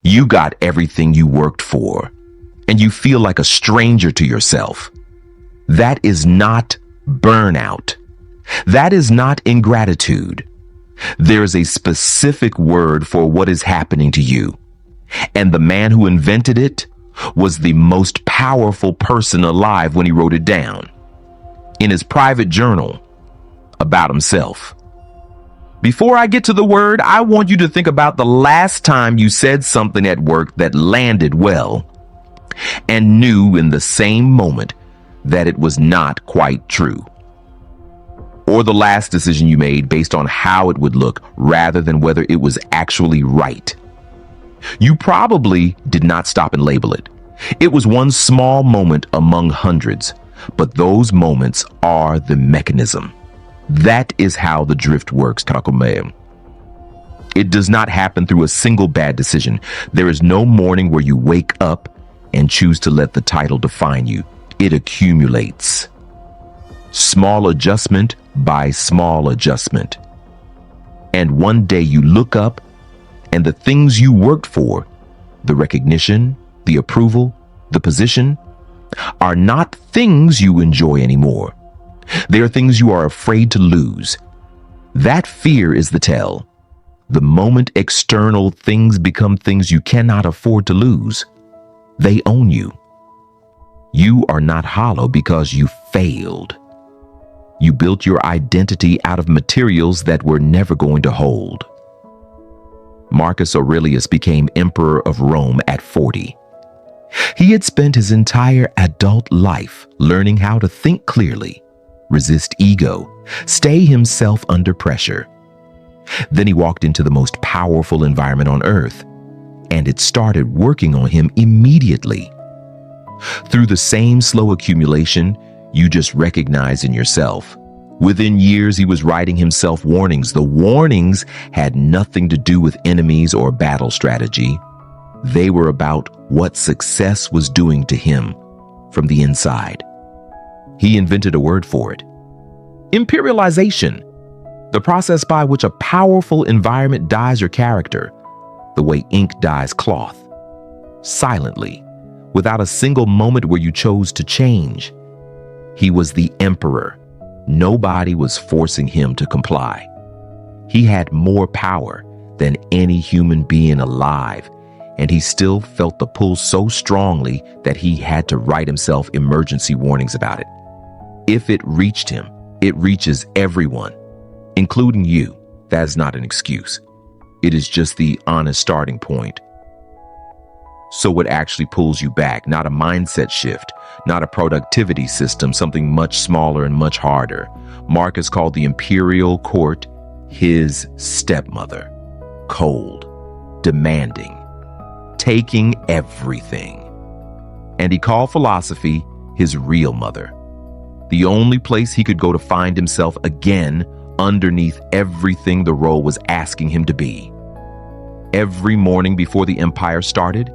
You got everything you worked for, and you feel like a stranger to yourself. That is not burnout. That is not ingratitude. There's a specific word for what is happening to you. And the man who invented it was the most powerful person alive when he wrote it down in his private journal about himself. Before I get to the word, I want you to think about the last time you said something at work that landed well and knew in the same moment that it was not quite true. Or the last decision you made based on how it would look rather than whether it was actually right. You probably did not stop and label it. It was one small moment among hundreds, but those moments are the mechanism. That is how the drift works, Kakume. It does not happen through a single bad decision. There is no morning where you wake up and choose to let the title define you. It accumulates. Small adjustment by small adjustment. And one day you look up and the things you worked for, the recognition, the approval, the position, are not things you enjoy anymore. They are things you are afraid to lose. That fear is the tell. The moment external things become things you cannot afford to lose, they own you. You are not hollow because you failed. You built your identity out of materials that were never going to hold. Marcus Aurelius became emperor of Rome at 40. He had spent his entire adult life learning how to think clearly, resist ego, stay himself under pressure. Then he walked into the most powerful environment on earth, and it started working on him immediately. Through the same slow accumulation you just recognized in yourself. Within years, he was writing himself warnings. The warnings had nothing to do with enemies or battle strategy. They were about what success was doing to him from the inside. He invented a word for it. Imperialization, the process by which a powerful environment dyes your character, the way ink dyes cloth, silently, without a single moment where you chose to change. He was the emperor. Nobody was forcing him to comply. He had more power than any human being alive, and he still felt the pull so strongly that he had to write himself emergency warnings about it. If it reached him, it reaches everyone, including you. That is not an excuse. It is just the honest starting point. So what actually pulls you back? Not a mindset shift, not a productivity system, something much smaller and much harder. Marcus called the imperial court his stepmother. Cold, demanding, taking everything. And he called philosophy his real mother. The only place he could go to find himself again underneath everything the role was asking him to be. Every morning before the empire started,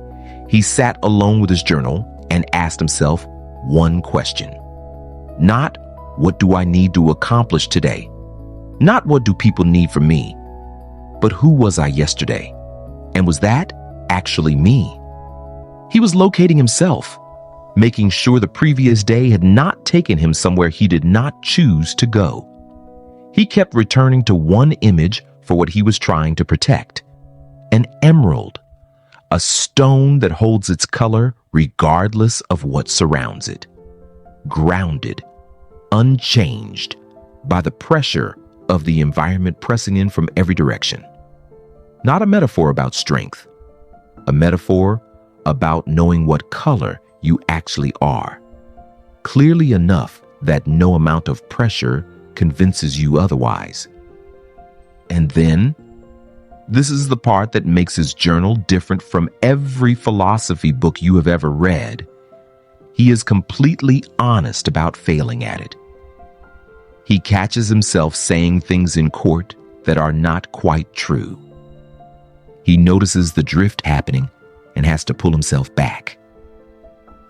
he sat alone with his journal and asked himself one question. Not, what do I need to accomplish today? Not, what do people need from me? But who was I yesterday? And was that actually me? He was locating himself, making sure the previous day had not taken him somewhere he did not choose to go. He kept returning to one image for what he was trying to protect. An emerald. A stone that holds its color regardless of what surrounds it. Grounded, unchanged by the pressure of the environment pressing in from every direction. Not a metaphor about strength. A metaphor about knowing what color you actually are. Clearly enough that no amount of pressure convinces you otherwise. And then, this is the part that makes his journal different from every philosophy book you have ever read. He is completely honest about failing at it. He catches himself saying things in court that are not quite true. He notices the drift happening and has to pull himself back.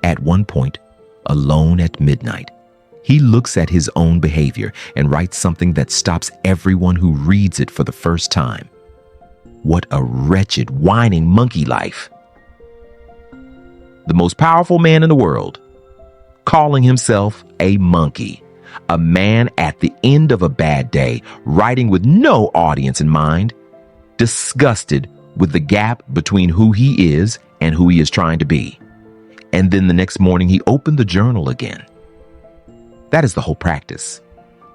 At one point, alone at midnight, he looks at his own behavior and writes something that stops everyone who reads it for the first time. What a wretched, whining monkey life. the most powerful man in the world, calling himself a monkey, a man at the end of a bad day, writing with no audience in mind, disgusted with the gap between who he is and who he is trying to be. And then the next morning, he opened the journal again. That is the whole practice.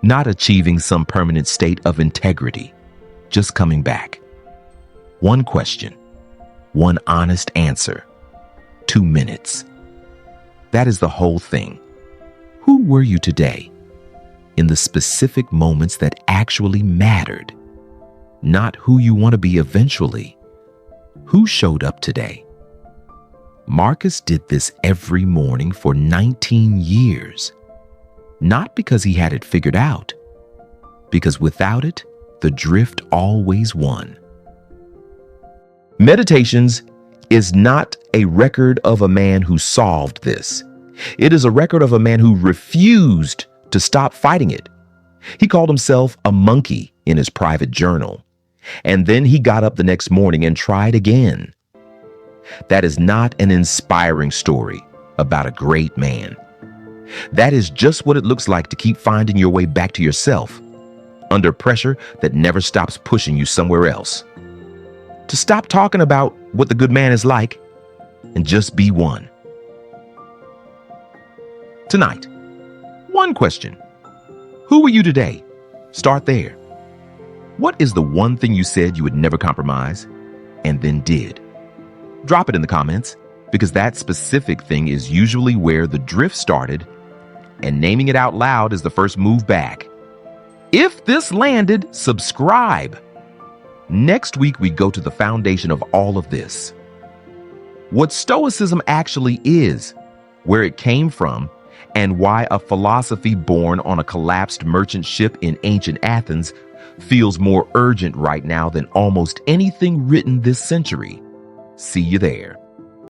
Not achieving some permanent state of integrity, just coming back. One question, one honest answer, 2 minutes. That is the whole thing. Who were you today? In the specific moments that actually mattered. Not who you want to be eventually. Who showed up today? Marcus did this every morning for 19 years. Not because he had it figured out, because without it, the drift always won. Meditations is not a record of a man who solved this. It is a record of a man who refused to stop fighting it. He called himself a monkey in his private journal. And then he got up the next morning and tried again. That is not an inspiring story about a great man. That is just what it looks like to keep finding your way back to yourself, under pressure that never stops pushing you somewhere else. To stop talking about what the good man is like and just be one. Tonight, one question. Who were you today? Start there. What is the one thing you said you would never compromise and then did? Drop it in the comments, because that specific thing is usually where the drift started, and naming it out loud is the first move back. If this landed, subscribe. Next week, we go to the foundation of all of this. What Stoicism actually is, where it came from, and why a philosophy born on a collapsed merchant ship in ancient Athens feels more urgent right now than almost anything written this century. See you there.